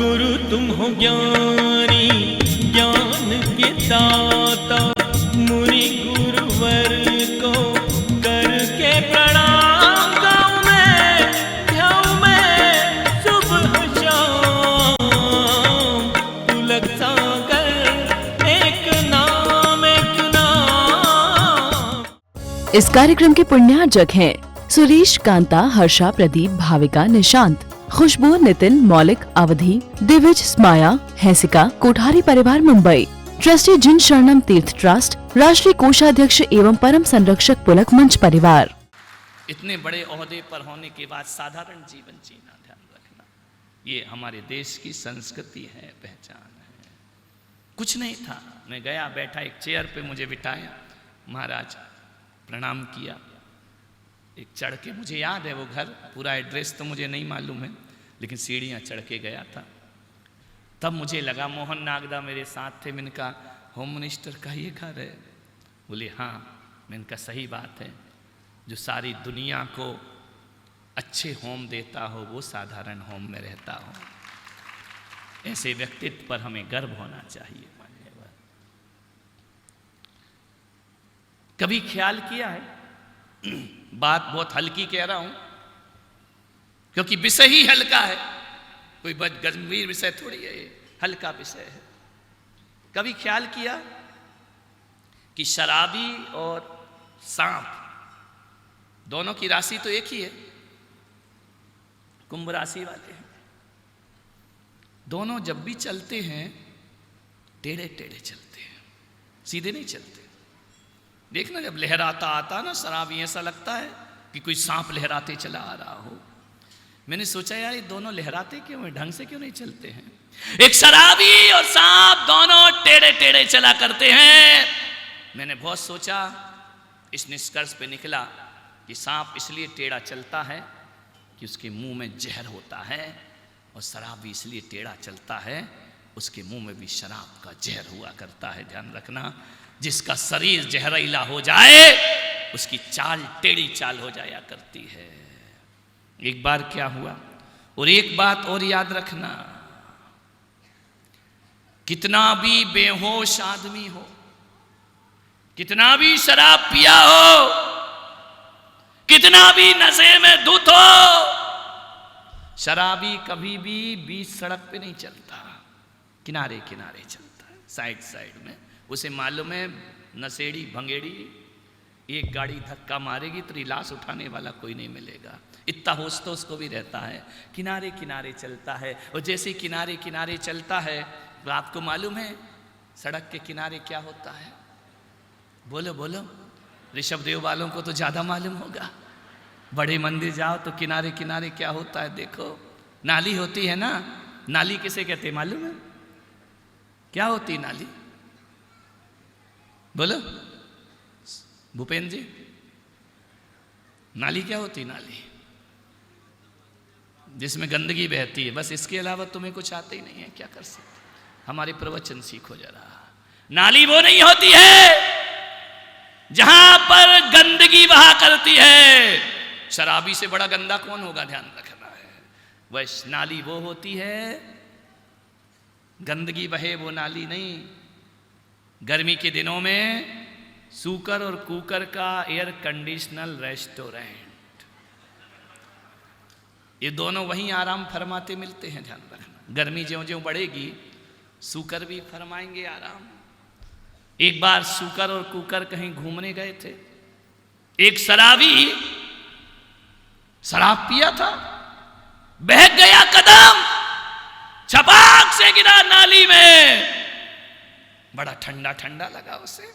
गुरु तुम हो ज्ञानी ज्ञान के दाता, मुनि गुरुवर को करके प्रणाम गाऊं मैं सुबह शाम। पुलक सागर एक नाम इस कार्यक्रम के पुण्यार्जक हैं सुरेश, कांता, हर्षा, प्रदीप, भाविका, निशांत, खुशबू, नितिन, मौलिक, अवधि, दिविज, स्माया, हैसिका, कोठारी परिवार मुंबई, ट्रस्टी जिन शरणम तीर्थ ट्रस्ट, राष्ट्रीय कोषाध्यक्ष एवं परम संरक्षक पुलक मंच परिवार। इतने बड़े ओहदे पर होने के बाद साधारण जीवन जीना, ध्यान रखना, ये हमारे देश की संस्कृति है, पहचान है। कुछ नहीं था, मैं गया, बैठा, एक चेयर पे मुझे बिठाया, महाराज प्रणाम किया, एक चढ़ के, मुझे याद है वो घर, पूरा एड्रेस तो मुझे नहीं मालूम है, लेकिन सीढ़ियाँ चढ़ के गया था। तब मुझे लगा, मोहन नागदा मेरे साथ थे, मैंने कहा होम मिनिस्टर का ये घर है? बोले हाँ। मैंने कहा सही बात है, जो सारी दुनिया को अच्छे होम देता हो वो साधारण होम में रहता हो, ऐसे व्यक्तित्व पर हमें गर्व होना चाहिए। मान्यवर, कभी ख्याल किया है, बात बहुत हल्की कह रहा हूं क्योंकि विषय ही हल्का है, कोई बहुत गंभीर विषय थोड़ी है, हल्का विषय है। कभी ख्याल किया कि शराबी और सांप दोनों की राशि तो एक ही है, कुंभ राशि वाले हैं, दोनों जब भी चलते हैं टेढ़े टेढ़े चलते हैं, सीधे नहीं चलते। देखना, जब लहराता आता ना शराबी, ऐसा लगता है कि कोई सांप लहराते चला आ रहा हो। मैंने सोचा यार, ये दोनों लहराते क्यों हैं, ढंग से क्यों नहीं चलते हैं? एक शराबी और सांप दोनों टेढ़े टेढ़े चला करते हैं। मैंने बहुत सोचा, इस निष्कर्ष पे निकला कि सांप इसलिए टेढ़ा चलता है कि उसके मुंह में जहर होता है, और शराबी इसलिए टेढ़ा चलता है, उसके मुंह में भी शराब का जहर हुआ करता है। ध्यान रखना, जिसका शरीर जहरीला हो जाए उसकी चाल टेढ़ी चाल हो जाया करती है। एक बार क्या हुआ, और एक बात और याद रखना, कितना भी बेहोश आदमी हो, कितना भी शराब पिया हो, कितना भी नशे में धुत हो, शराबी कभी भी बीच सड़क पे नहीं चलता, किनारे किनारे चलता है, साइड साइड में। उसे मालूम है नशेड़ी भंगेड़ी एक गाड़ी धक्का मारेगी तो लाश उठाने वाला कोई नहीं मिलेगा, इतना होश तो उसको भी रहता है, किनारे किनारे चलता है। और जैसे किनारे किनारे चलता है, तो आपको मालूम है सड़क के किनारे क्या होता है? बोलो बोलो, ऋषभ देव वालों को तो ज़्यादा मालूम होगा। बड़े मंदिर जाओ तो किनारे किनारे क्या होता है, देखो, नाली होती है ना। नाली किसे कहते हैं मालूम है? क्या होती नाली? बोलो भूपेंद्र जी, नाली क्या होती? नाली जिसमें गंदगी बहती है, बस, इसके अलावा तुम्हें कुछ आता ही नहीं है, क्या कर सकते? हमारे प्रवचन सीखो जरा। नाली वो नहीं होती है जहां पर गंदगी बहा करती है। शराबी से बड़ा गंदा कौन होगा, ध्यान रखना है। वह नाली वो होती है, गंदगी बहे वो नाली नहीं। गर्मी के दिनों में सूकर और कुकर का एयर कंडीशनल रेस्टोरेंट, ये दोनों वहीं आराम फरमाते मिलते हैं, ध्यान रखना। गर्मी ज्यों ज्यों बढ़ेगी सूकर भी फरमाएंगे आराम। एक बार सूकर और कुकर कहीं घूमने गए थे, एक शराबी शराब पिया था, बहक गया कदम, छपाक से गिरा नाली में, बड़ा ठंडा ठंडा लगा उसे,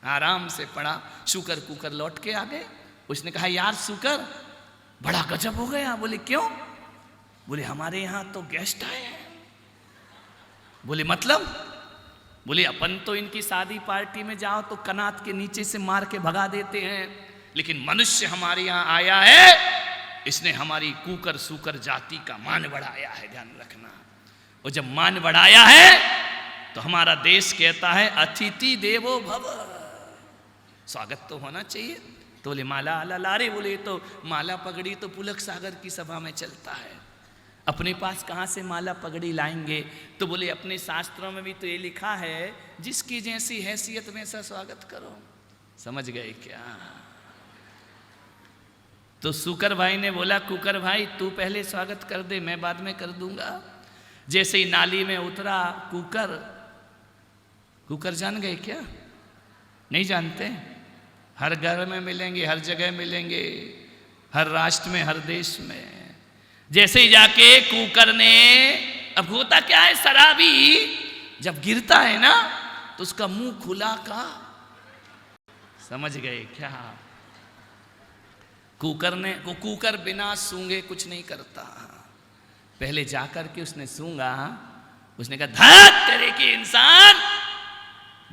आराम से पड़ा। शुकर कुकर लौट के आ गए। उसने कहा यार शुकर, बड़ा गजब हो गया। बोले क्यों? बोले हमारे यहां तो गेस्ट आए हैं। बोले मतलब? बोले अपन तो इनकी शादी पार्टी में जाओ तो कनात के नीचे से मार के भगा देते हैं, लेकिन मनुष्य हमारे यहां आया है, इसने हमारी कुकर सूकर जाति का मान बढ़ाया है। ध्यान रखना, और जब मान बढ़ाया है तो हमारा देश कहता है अतिथि देवो भव, स्वागत तो होना चाहिए। तो बोले माला आला लारे, बोले तो माला पगड़ी तो पुलक सागर की सभा में चलता है। अपने पास कहाँ से माला पगड़ी लाएंगे? तो बोले अपने शास्त्रों में भी तो ये लिखा है, जिसकी जैसी हैसियत में ऐसा स्वागत करो। समझ गए क्या? तो शुकर भाई ने बोला, कुकर भाई तू पहले स्वागत कर दे, मैं बाद में कर दूंगा। जैसे ही नाली में उतरा कुकर, कुकर जान गए क्या? नहीं जानते? हर घर में मिलेंगे, हर जगह मिलेंगे, हर राष्ट्र में, हर देश में। जैसे ही जाके कुकर ने, अब होता क्या है, शराबी जब गिरता है ना तो उसका मुंह खुला का, समझ गए क्या? कुकर बिना सूंघे कुछ नहीं करता। पहले जाकर के उसने सूंघा, उसने कहा धत तेरे की इंसान,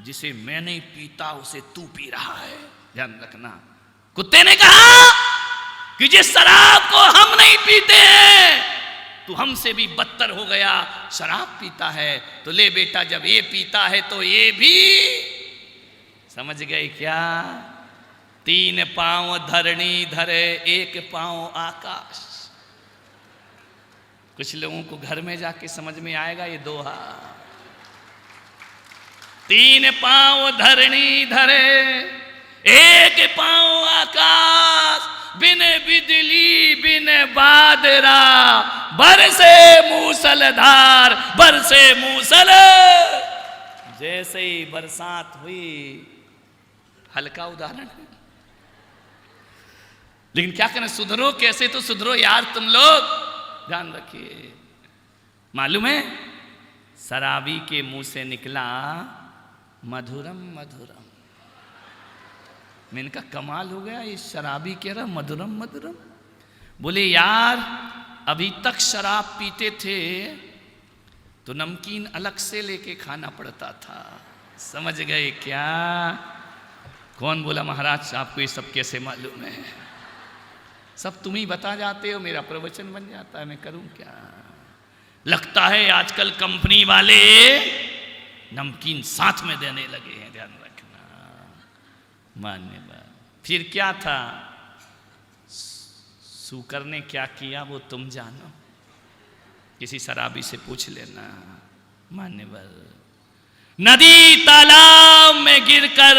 जिसे मैं नहीं पीता उसे तू पी रहा है, ध्यान रखना। कुत्ते ने कहा कि जिस शराब को हम नहीं पीते हैं तू हमसे भी बदतर हो गया, शराब पीता है। तो ले बेटा, जब ये पीता है तो ये भी, समझ गए क्या? 3 पांव धरणी धरे, 1 पांव आकाश। कुछ लोगों को घर में जाके समझ में आएगा ये दोहा। 3 पांव धरणी धरे, 1 पांव आकाश, बिन बिजली बिन बादरा, बरसे मूसलधार, बरसे मूसल। जैसे ही बरसात हुई, हल्का उदाहरण है, लेकिन क्या करें, सुधरो कैसे? तो सुधरो यार तुम लोग, ध्यान रखिए। मालूम है, शराबी के मुंह से निकला मधुरम मधुरम। मैंने कहा कमाल हो गया, ये शराबी कह रहा मधुरम मधुरम। बोले यार अभी तक शराब पीते थे तो नमकीन अलग से लेके खाना पड़ता था, समझ गए क्या? कौन बोला महाराज आपको ये सब कैसे मालूम है? सब तुम ही बता जाते हो, मेरा प्रवचन बन जाता है, मैं करूं क्या? लगता है आजकल कंपनी वाले नमकीन साथ में देने लगे हैं, ध्यान रखना, मानने बात। फिर क्या था, शुकर ने क्या किया वो तुम जानो, किसी शराबी से पूछ लेना। मानने वाला, नदी तालाब में गिरकर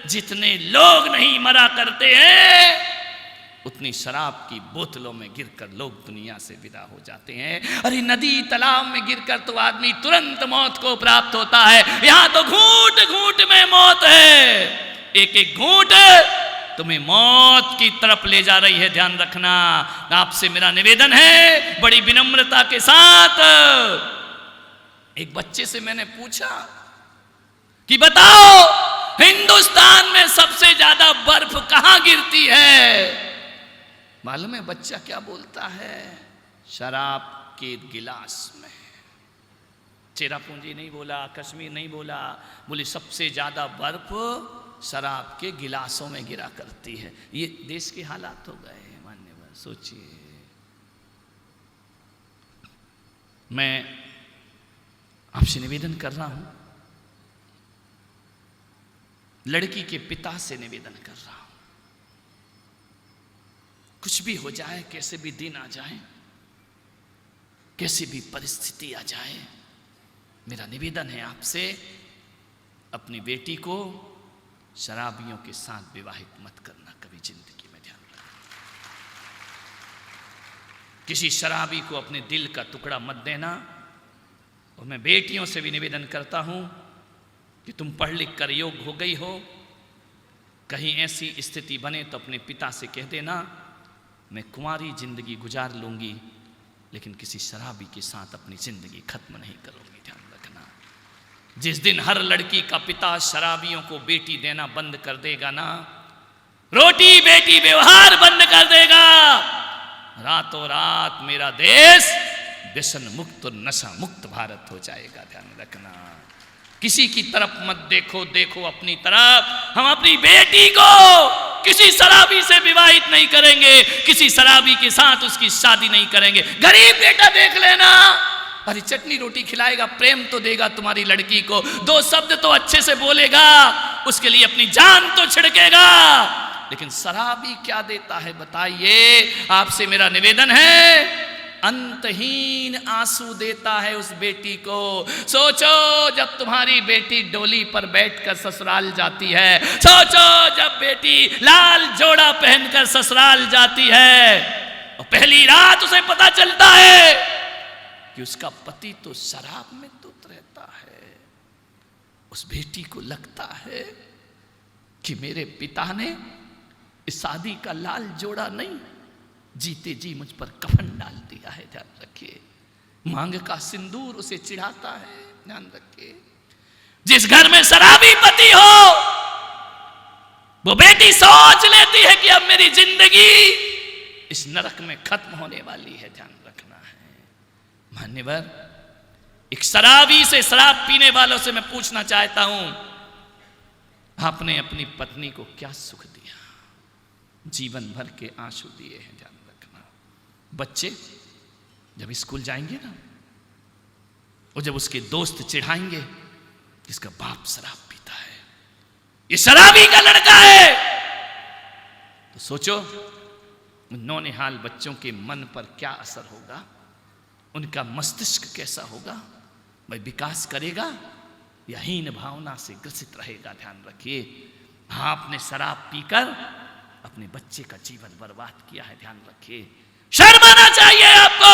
जितने लोग नहीं मरा करते हैं, उतनी शराब की बोतलों में गिरकर लोग दुनिया से विदा हो जाते हैं। अरे नदी तालाब में गिरकर तो आदमी तुरंत मौत को प्राप्त होता है, यहां तो घूंट घूंट में मौत है। एक एक घूंट तुम्हें मौत की तरफ ले जा रही है, ध्यान रखना। आपसे मेरा निवेदन है बड़ी विनम्रता के साथ। एक बच्चे से मैंने पूछा कि बताओ हिंदुस्तान में सबसे ज्यादा बर्फ कहां गिरती है? मालूम है बच्चा क्या बोलता है? शराब के गिलास में। चेरापूंजी नहीं बोला, कश्मीर नहीं बोला, बोले सबसे ज्यादा बर्फ शराब के गिलासों में गिरा करती है। ये देश के हालात हो गए हैं, मानने वाले सोचिए। मैं आपसे निवेदन कर रहा हूं, लड़की के पिता से निवेदन कर रहा हूं, कुछ भी हो जाए, कैसे भी दिन आ जाए, कैसी भी परिस्थिति आ जाए, मेरा निवेदन है आपसे, अपनी बेटी को शराबियों के साथ विवाहित मत करना कभी जिंदगी में, ध्यान रखना। किसी शराबी को अपने दिल का टुकड़ा मत देना। और मैं बेटियों से भी निवेदन करता हूं कि तुम पढ़ लिख कर योग्य हो गई हो, कहीं ऐसी स्थिति बने तो अपने पिता से कह देना मैं कुंवारी जिंदगी गुजार लूंगी, लेकिन किसी शराबी के साथ अपनी जिंदगी खत्म नहीं करूंगी, ध्यान रखना। जिस दिन हर लड़की का पिता शराबियों को बेटी देना बंद कर देगा ना, रोटी बेटी व्यवहार बंद कर देगा, रातों रात मेरा देश व्यसन मुक्त और नशा मुक्त भारत हो जाएगा, ध्यान रखना। किसी की तरफ मत देखो, देखो अपनी तरफ। हम अपनी बेटी को किसी शराबी से विवाहित नहीं करेंगे, किसी शराबी के साथ उसकी शादी नहीं करेंगे। गरीब बेटा देख लेना, अरे चटनी रोटी खिलाएगा, प्रेम तो देगा तुम्हारी लड़की को, 2 शब्द तो अच्छे से बोलेगा, उसके लिए अपनी जान तो छिड़केगा। लेकिन शराबी क्या देता है बताइए? आपसे मेरा निवेदन है, अंतहीन आंसू देता है उस बेटी को। सोचो जब तुम्हारी बेटी डोली पर बैठकर ससुराल जाती है, सोचो जब बेटी लाल जोड़ा पहनकर ससुराल जाती है और पहली रात उसे पता चलता है कि उसका पति तो शराब में धुत रहता है। उस बेटी को लगता है कि मेरे पिता ने इस शादी का लाल जोड़ा नहीं, जीते जी मुझ पर कफन डाल दिया है। ध्यान रखिए, मांग का सिंदूर उसे चिढ़ाता है। ध्यान रखिए, जिस घर में शराबी पति हो वो बेटी सोच लेती है कि अब मेरी जिंदगी इस नरक में खत्म होने वाली है। ध्यान रखना है। मान्यवर, एक शराबी से, शराब पीने वालों से मैं पूछना चाहता हूं, आपने अपनी पत्नी को क्या सुख दिया? जीवन भर के आंसू दिए हैं। ध्यान रखना। बच्चे जब स्कूल जाएंगे ना, और जब उसके दोस्त चिढ़ाएंगे इसका बाप शराब पीता है, ये शराबी का लड़का है, तो सोचो उन नौनिहाल बच्चों के मन पर क्या असर होगा, उनका मस्तिष्क कैसा होगा? वह विकास करेगा या हीन भावना से ग्रसित रहेगा? ध्यान रखिए, आपने शराब पीकर अपने बच्चे का जीवन बर्बाद किया है। ध्यान रखिए, शर्म आना चाहिए आपको।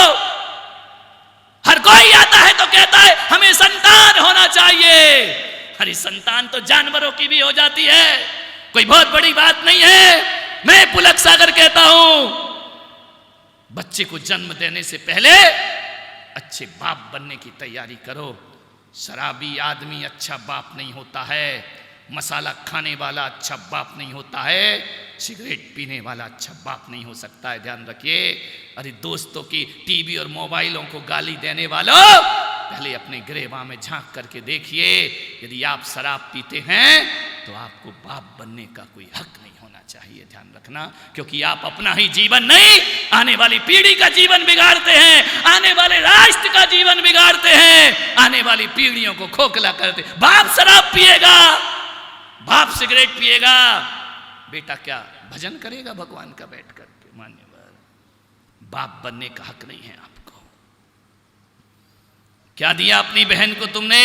हर कोई आता है तो कहता है हमें संतान होना चाहिए। अरे संतान तो जानवरों की भी हो जाती है, कोई बहुत बड़ी बात नहीं है। मैं पुलक सागर कहता हूं, बच्चे को जन्म देने से पहले अच्छे बाप बनने की तैयारी करो। शराबी आदमी अच्छा बाप नहीं होता है, मसाला खाने वाला अच्छा बाप नहीं होता है, सिगरेट पीने वाला अच्छा बाप नहीं हो सकता है। ध्यान रखिए। अरे दोस्तों की टीवी और मोबाइलों को गाली देने वालों, पहले अपने गिरेबां में झांक करके देखिए, यदि आप शराब पीते हैं तो आपको बाप बनने का कोई हक नहीं होना चाहिए। ध्यान रखना, क्योंकि आप अपना ही जीवन नहीं, आने वाली पीढ़ी का जीवन बिगाड़ते हैं, आने वाले राष्ट्र का जीवन बिगाड़ते हैं, आने वाली पीढ़ियों को खोखला करते। बाप शराब पिएगा, बाप सिगरेट पिएगा, बेटा क्या भजन करेगा भगवान का बैठ करके? मान्यवर, बाप बनने का हक नहीं है आपको। क्या दिया अपनी बहन को तुमने?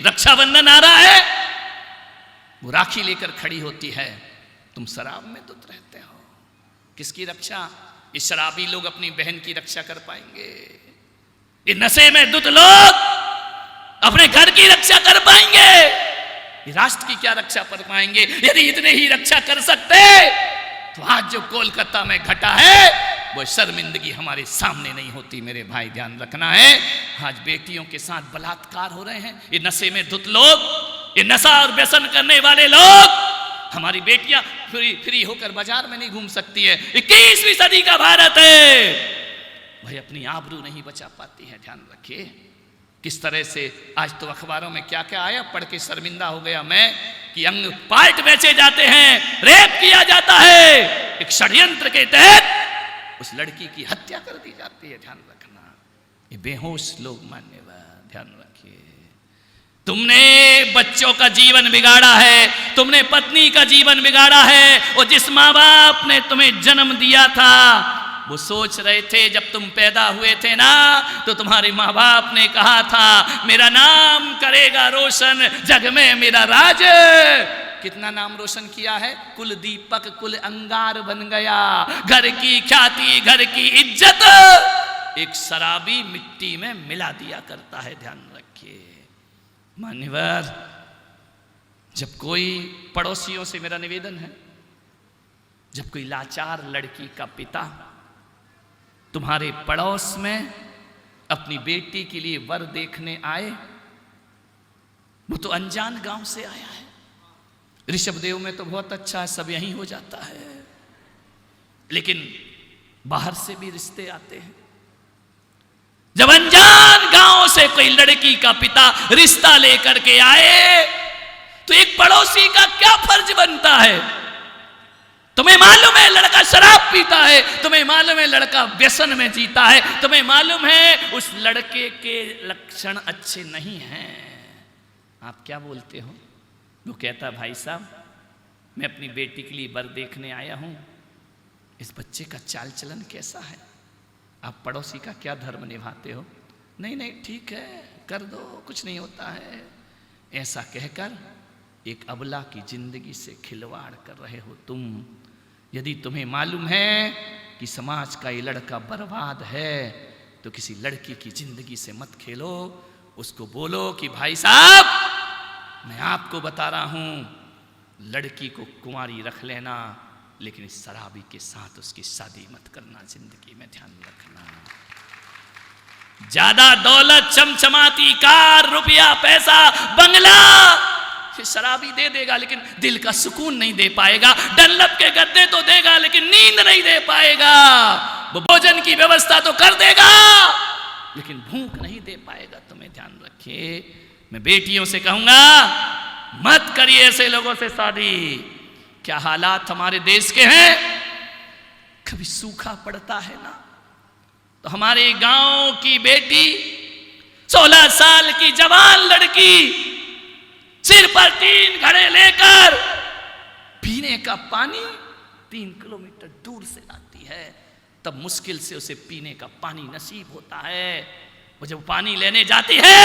रक्षाबंधन आ रहा है, वो राखी लेकर खड़ी होती है, तुम शराब में धुत रहते हो। किसकी रक्षा? ये शराबी लोग अपनी बहन की रक्षा कर पाएंगे? ये नशे में धुत लोग अपने घर की रक्षा कर पाएंगे? राष्ट्र की क्या रक्षा कर पाएंगे? यदि इतने ही रक्षा कर सकते तो आज जो कोलकाता में घटा है वो शर्मिंदगी हमारे सामने नहीं होती। मेरे भाई ध्यान रखना है, आज बेटियों के साथ बलात्कार हो रहे हैं ये नशे में धुत लोग, ये नशा और व्यसन करने वाले लोग। हमारी बेटियां फ्री होकर बाजार में नहीं घूम सकती है। 21वीं सदी का भारत है, भाई अपनी आबरू नहीं बचा पाती है। ध्यान रखिए किस तरह से आज तो अखबारों में क्या क्या आया, पढ़ के शर्मिंदा हो गया मैं, कि अंग पार्ट बेचे जाते हैं, रेप किया जाता है, एक षड्यंत्र के तहत उस लड़की की हत्या कर दी जाती है। ध्यान रखना, ये बेहोश लोग मान्यवर, ध्यान रखिए। तुमने बच्चों का जीवन बिगाड़ा है, तुमने पत्नी का जीवन बिगाड़ा है। और जिस माँ बाप ने तुम्हें जन्म दिया था वो सोच रहे थे जब तुम पैदा हुए थे ना, तो तुम्हारे माँ बाप ने कहा था मेरा नाम करेगा रोशन जग में मेरा राज। कितना नाम रोशन किया है? कुल दीपक कुल अंगार बन गया, घर की ख्याति घर की इज्जत एक शराबी मिट्टी में मिला दिया करता है। ध्यान रखिए मान्यवर, जब कोई पड़ोसियों से मेरा निवेदन है, जब कोई लाचार लड़की का पिता तुम्हारे पड़ोस में अपनी बेटी के लिए वर देखने आए, वो तो अनजान गांव से आया है। ऋषभदेव में तो बहुत अच्छा है, सब यहीं हो जाता है, लेकिन बाहर से भी रिश्ते आते हैं। जब अनजान गांव से कोई लड़की का पिता रिश्ता लेकर के आए तो एक पड़ोसी का क्या फर्ज बनता है? तुम्हें मालूम है लड़का शराब पीता है, तुम्हें मालूम है लड़का व्यसन में जीता है, तुम्हें मालूम है उस लड़के के लक्षण अच्छे नहीं हैं, आप क्या बोलते हो? वो कहता भाई साहब मैं अपनी बेटी के लिए वर देखने आया हूं, इस बच्चे का चाल चलन कैसा है, आप पड़ोसी का क्या धर्म निभाते हो? नहीं नहीं ठीक है, कर दो, कुछ नहीं होता है। ऐसा कहकर एक अबला की जिंदगी से खिलवाड़ कर रहे हो तुम। यदि तुम्हें मालूम है कि समाज का ये लड़का बर्बाद है तो किसी लड़की की जिंदगी से मत खेलो। उसको बोलो कि भाई साहब, मैं आपको बता रहा हूं, लड़की को कुंवारी रख लेना, लेकिन इस शराबी के साथ उसकी शादी मत करना, जिंदगी में ध्यान रखना। ज्यादा दौलत, चमचमाती कार, रुपया, पैसा, बंगला शराबी दे देगा, लेकिन दिल का सुकून नहीं दे पाएगा। डनलप के गद्दे तो देगा, लेकिन नींद नहीं दे पाएगा। वो भोजन की व्यवस्था तो कर देगा, लेकिन भूख नहीं दे पाएगा। तुम्हें ध्यान रखिए। मैं बेटियों से कहूंगा, मत करिए ऐसे लोगों से शादी। क्या हालात हमारे देश के हैं। कभी सूखा पड़ता है ना, तो हमारे गांव की बेटी 16 साल की जवान लड़की सिर पर 3 घड़े लेकर पीने का पानी 3 किलोमीटर दूर से लाती है। तब मुश्किल से उसे पीने का पानी नसीब होता है। वो जब पानी लेने जाती है,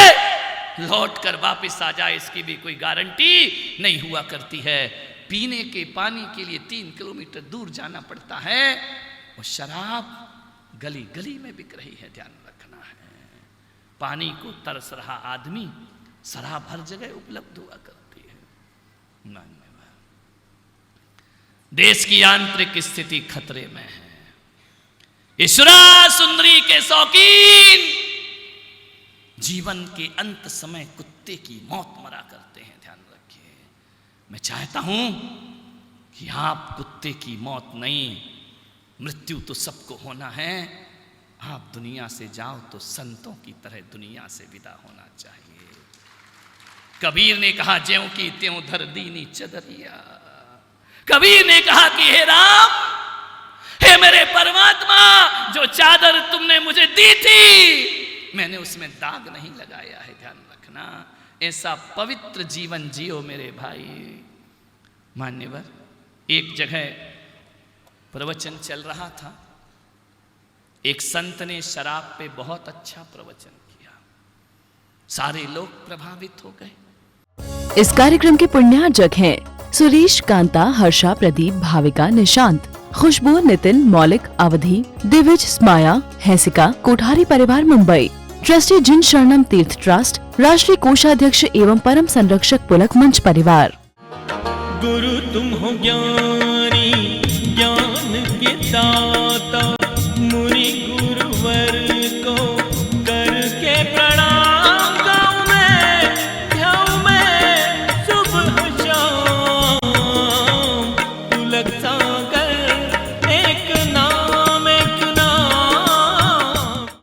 लौट कर वापस आ जाए इसकी भी कोई गारंटी नहीं हुआ करती है। पीने के पानी के लिए 3 किलोमीटर दूर जाना पड़ता है। वो शराब गली गली में बिक रही है, ध्यान रखना है। पानी को तरस रहा आदमी, शराब हर जगह उपलब्ध हुआ करती है। देश की आंतरिक स्थिति खतरे में है। ईश्वरा सुंदरी के शौकीन जीवन के अंत समय कुत्ते की मौत मरा करते हैं, ध्यान रखिए। मैं चाहता हूं कि आप कुत्ते की मौत नहीं, मृत्यु तो सबको होना है। आप दुनिया से जाओ तो संतों की तरह दुनिया से विदा होना चाहिए। कबीर ने कहा, ज्यों की त्यों धर दीनी चदरिया। कबीर ने कहा कि हे राम, हे मेरे परमात्मा, जो चादर तुमने मुझे दी थी मैंने उसमें दाग नहीं लगाया है, ध्यान रखना। ऐसा पवित्र जीवन जियो मेरे भाई। मान्यवर, एक जगह प्रवचन चल रहा था। एक संत ने शराब पे बहुत अच्छा प्रवचन किया। सारे लोग प्रभावित हो गए। इस कार्यक्रम के पुण्यार्चक हैं सुरेश, कांता, हर्षा, प्रदीप, भाविका, निशांत, खुशबू, नितिन, मौलिक, अवधि, दिविज, स्माया, हैसिका, कोठारी परिवार मुंबई, ट्रस्टी जिन शरणम तीर्थ ट्रस्ट, राष्ट्रीय कोषाध्यक्ष एवं परम संरक्षक पुलक मंच परिवार। गुरु तुम हो ज्ञानी, ज्ञान के दाता, मुनि गुरुवर को करके प्रणाम।